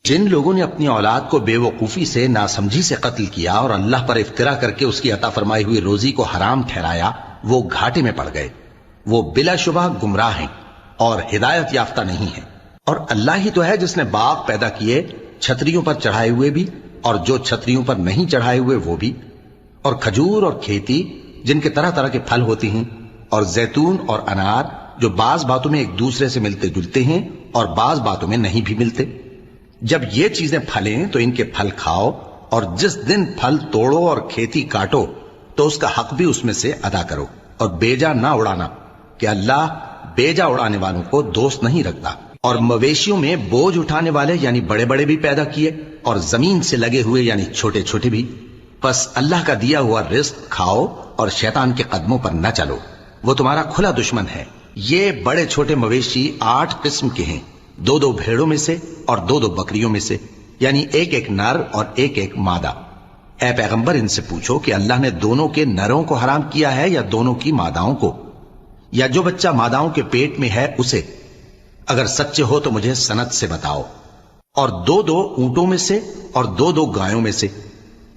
جن لوگوں نے اپنی اولاد کو بے وقوفی سے ناسمجھی سے قتل کیا اور اللہ پر افترا کر کے اس کی عطا فرمائی ہوئی روزی کو حرام ٹھہرایا، وہ گھاٹے میں پڑ گئے، وہ بلا شبہ گمراہ ہیں اور ہدایت یافتہ نہیں ہیں۔ اور اللہ ہی تو ہے جس نے باغ پیدا کیے، چھتریوں پر چڑھائے ہوئے بھی اور جو چھتریوں پر نہیں چڑھائے ہوئے وہ بھی، اور کھجور اور کھیتی جن کے طرح طرح کے پھل ہوتے ہیں، اور زیتون اور انار جو بعض باتوں میں ایک دوسرے سے ملتے جلتے ہیں اور بعض باتوں میں نہیں بھی ملتے۔ جب یہ چیزیں پھلیں تو ان کے پھل کھاؤ، اور جس دن پھل توڑو اور کھیتی کاٹو تو اس کا حق بھی اس میں سے ادا کرو، اور بیجا نہ اڑانا کہ اللہ بیجا اڑانے والوں کو دوست نہیں رکھتا۔ اور مویشیوں میں بوجھ اٹھانے والے یعنی بڑے بڑے بھی پیدا کیے، اور زمین سے لگے ہوئے یعنی چھوٹے چھوٹے بھی۔ پس اللہ کا دیا ہوا رزق کھاؤ اور شیطان کے قدموں پر نہ چلو، وہ تمہارا کھلا دشمن ہے۔ یہ بڑے چھوٹے مویشی 8 قسم کے ہیں، 2 بھیڑوں میں سے اور 2 بکریوں میں سے، یعنی ایک نر اور ایک مادہ۔ اے پیغمبر ان سے پوچھو کہ اللہ نے دونوں کے نروں کو حرام کیا ہے یا دونوں کی ماداؤں کو، یا جو بچہ ماداؤں کے پیٹ میں ہے اسے؟ اگر سچے ہو تو مجھے سند سے بتاؤ۔ اور 2 اونٹوں میں سے اور 2 گایوں میں سے،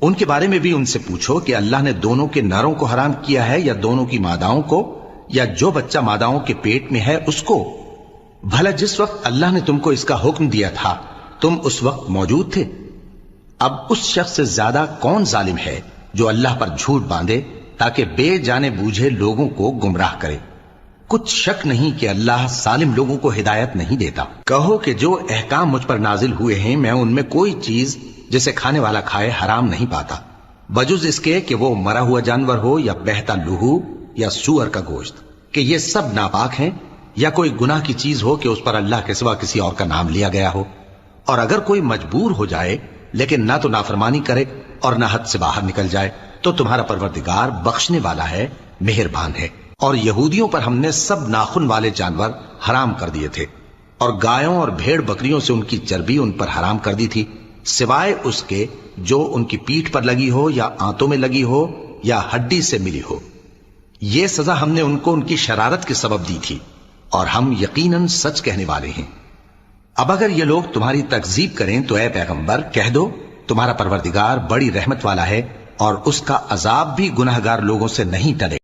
ان کے بارے میں بھی ان سے پوچھو کہ اللہ نے دونوں کے نروں کو حرام کیا ہے یا دونوں کی ماداؤں کو، یا جو بچہ ماداؤں کے پیٹ میں ہے اس کو؟ بھلا جس وقت اللہ نے تم کو اس کا حکم دیا تھا تم اس وقت موجود تھے؟ اب اس شخص سے زیادہ کون ظالم ہے جو اللہ پر جھوٹ باندھے تاکہ بے جانے بوجھے لوگوں کو گمراہ کرے؟ کچھ شک نہیں کہ اللہ ظالم لوگوں کو ہدایت نہیں دیتا۔ کہو کہ جو احکام مجھ پر نازل ہوئے ہیں میں ان میں کوئی چیز جسے کھانے والا کھائے حرام نہیں پاتا، بجز اس کے کہ وہ مرا ہوا جانور ہو یا بہتا لہو یا سور کا گوشت، کہ یہ سب ناپاک ہیں، یا کوئی گناہ کی چیز ہو کہ اس پر اللہ کے سوا کسی اور کا نام لیا گیا ہو۔ اور اگر کوئی مجبور ہو جائے لیکن نہ تو نافرمانی کرے اور نہ حد سے باہر نکل جائے تو تمہارا پروردگار بخشنے والا ہے، مہربان ہے۔ اور یہودیوں پر ہم نے سب ناخن والے جانور حرام کر دیے تھے، اور گایوں اور بھیڑ بکریوں سے ان کی چربی ان پر حرام کر دی تھی، سوائے اس کے جو ان کی پیٹھ پر لگی ہو یا آنتوں میں لگی ہو یا ہڈی سے ملی ہو۔ یہ سزا ہم نے ان کو ان کی شرارت کے سبب دی تھی، اور ہم یقیناً سچ کہنے والے ہیں۔ اب اگر یہ لوگ تمہاری تکذیب کریں تو اے پیغمبر کہہ دو تمہارا پروردگار بڑی رحمت والا ہے، اور اس کا عذاب بھی گناہگار لوگوں سے نہیں ٹلے۔